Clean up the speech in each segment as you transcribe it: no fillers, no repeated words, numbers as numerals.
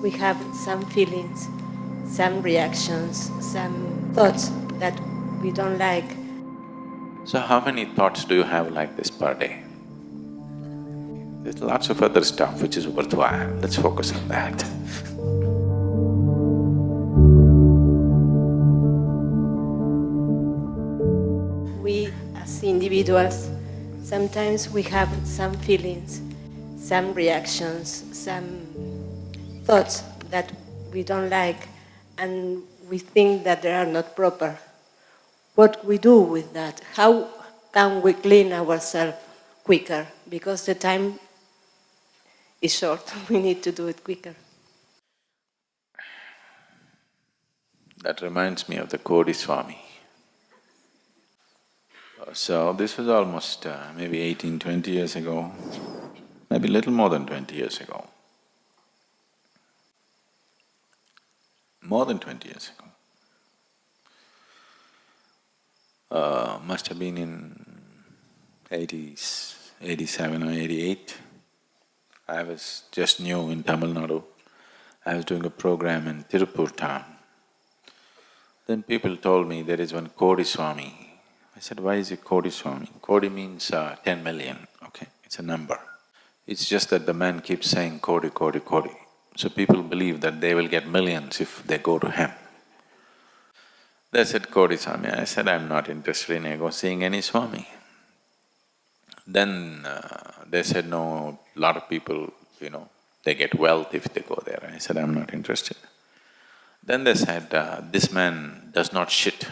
we have some feelings, some reactions, some thoughts that we don't like. So how many thoughts do you have like this per day? There's lots of other stuff which is worthwhile, let's focus on that. We as individuals, sometimes we have some feelings, some reactions, some thoughts that we don't like, and we think that they are not proper. What we do with that? How can we clean ourselves quicker? Because the time is short, we need to do it quicker. That reminds me of the Kodi Swami. So this was almost maybe 18, 20 years ago, maybe little more than 20 years ago. More than 20 years ago. Must have been in 87 or 88. I was just new in Tamil Nadu. I was doing a program in Tirupur town. Then people told me there is one Kodi Swami. I said, why is it Kodi Swami? Kodi means 10 million, okay, it's a number. It's just that the man keeps saying Kodi, Kodi, Kodi. So people believe that they will get millions if they go to him. They said, Kodi Swami. I said, I'm not interested in seeing any Swami. Then they said, no, a lot of people, they get wealth if they go there. I said, I'm not interested. Then they said, this man does not shit.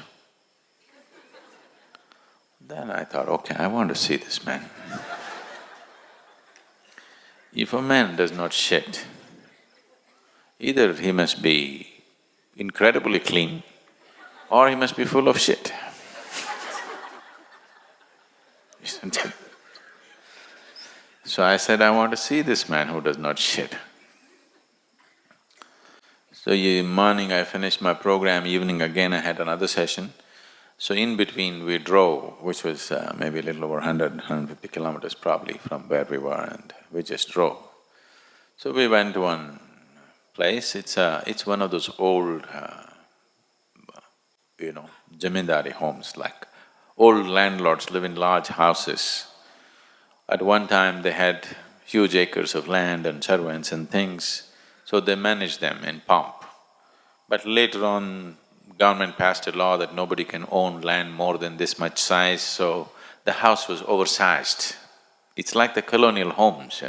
Then I thought, okay, I want to see this man. If a man does not shit, either he must be incredibly clean or he must be full of shit. Isn't it? So I said, I want to see this man who does not shit. So in morning I finished my program, evening again I had another session. So in between we drove, which was maybe a little over 150 kilometers probably from where we were, and we just drove. So we went to one place, it's one of those old, zamindari homes, like old landlords live in large houses. At one time they had huge acres of land and servants and things, so they managed them in pomp. But later on, government passed a law that nobody can own land more than this much size, so the house was oversized. It's like the colonial homes,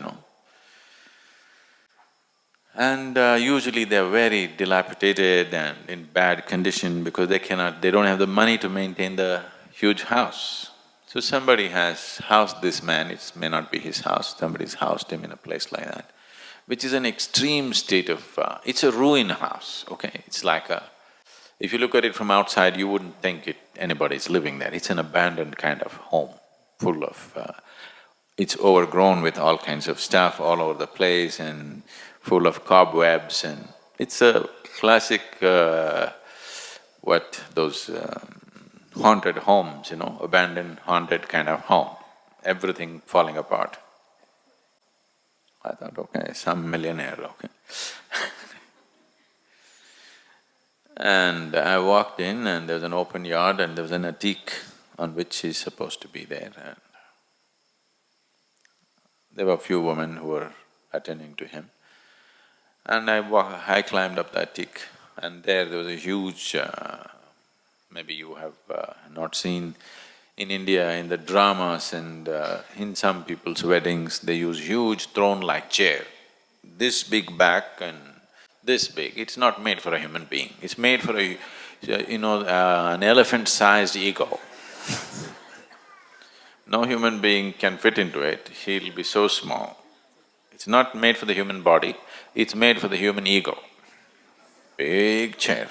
And usually they're very dilapidated and in bad condition because they don't have the money to maintain the huge house. So somebody has housed this man, it may not be his house, somebody's housed him in a place like that, which is an extreme state of… it's a ruin house, okay? It's like if you look at it from outside, you wouldn't think anybody's living there. It's an abandoned kind of home, full of… it's overgrown with all kinds of stuff all over the place and full of cobwebs, and it's a classic, those haunted homes, abandoned, haunted kind of home, everything falling apart. I thought, okay, some millionaire, okay. And I walked in and there was an open yard and there was an attic on which he's supposed to be there, and there were a few women who were attending to him. And I climbed up the attic, and there was a huge… maybe you have not seen, in India, in the dramas and in some people's weddings, they use huge throne-like chair, this big back and this big. It's not made for a human being, it's made for an elephant-sized ego. No human being can fit into it, he'll be so small. It's not made for the human body, it's made for the human ego. Big chair.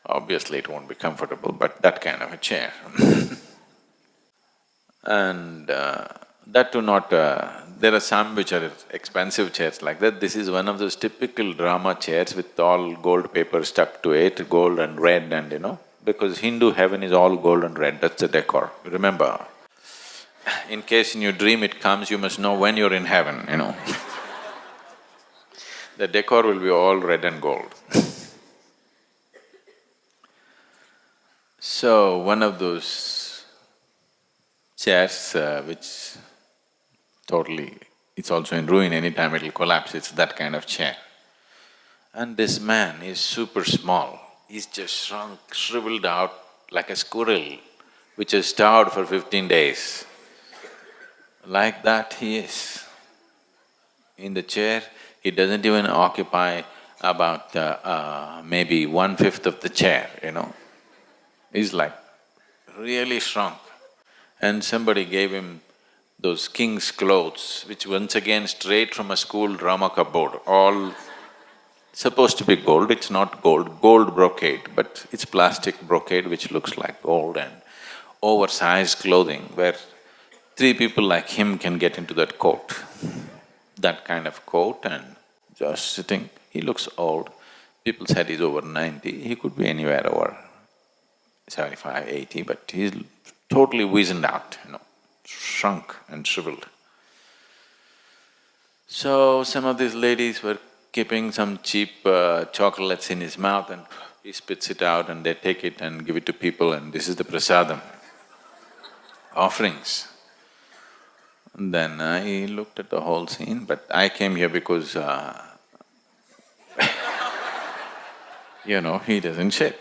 Obviously it won't be comfortable, but that kind of a chair. And that too not… there are some which are expensive chairs like that. This is one of those typical drama chairs with all gold paper stuck to it, gold and red and because Hindu heaven is all gold and red, that's the decor, remember. In case in your dream it comes, you must know when you're in heaven, the decor will be all red and gold. So, one of those chairs which totally… it's also in ruin, anytime it'll collapse, it's that kind of chair. And this man is super small, he's just shrunk, shriveled out like a squirrel which has starved for 15 days. Like that he is. In the chair, he doesn't even occupy about maybe 1/5 of the chair, He's like really shrunk. And somebody gave him those king's clothes, which once again straight from a school drama cupboard, all supposed to be gold, it's not gold, gold brocade, but it's plastic brocade which looks like gold, and oversized clothing where 3 people like him can get into that coat. That kind of coat and just sitting, he looks old. People said he's over 90, he could be anywhere over 75, 80, but he's totally wizened out, shrunk and shriveled. So, some of these ladies were keeping some cheap chocolates in his mouth, and he spits it out and they take it and give it to people, and this is the prasadam, offerings. And then I looked at the whole scene, but I came here because he doesn't shit.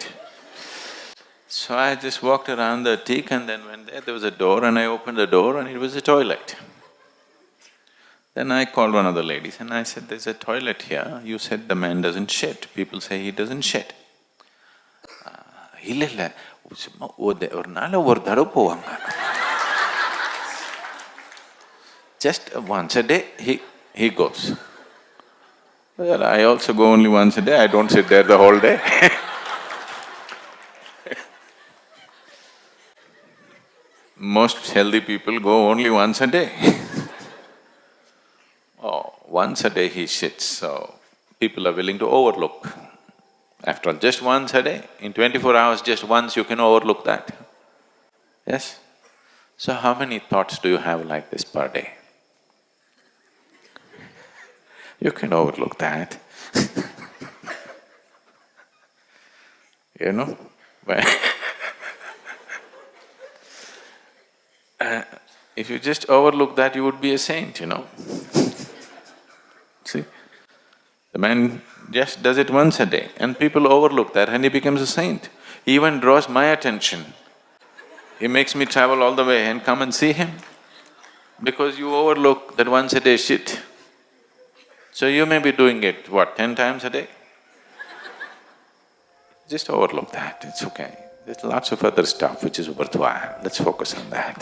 So I just walked around the teak and then went there was a door, and I opened the door and it was a toilet. Then I called one of the ladies and I said, "There's a toilet here, you said the man doesn't shit, people say he doesn't shit." இல்ல ஒரு நாள் ஒரு தடவை போவாங்க. Just once a day he goes. Well, I also go only once a day, I don't sit there the whole day. Most healthy people go only once a day. Oh, once a day he shits, so people are willing to overlook. After all, just once a day, in 24 hours, just once you can overlook that. Yes? So how many thoughts do you have like this per day? You can overlook that. But if you just overlook that, you would be a saint, See? The man just does it once a day and people overlook that and he becomes a saint. He even draws my attention. He makes me travel all the way and come and see him because you overlook that once a day shit. So you may be doing it, what, 10 times a day? Just overlook that, it's okay. There's lots of other stuff which is worthwhile, let's focus on that.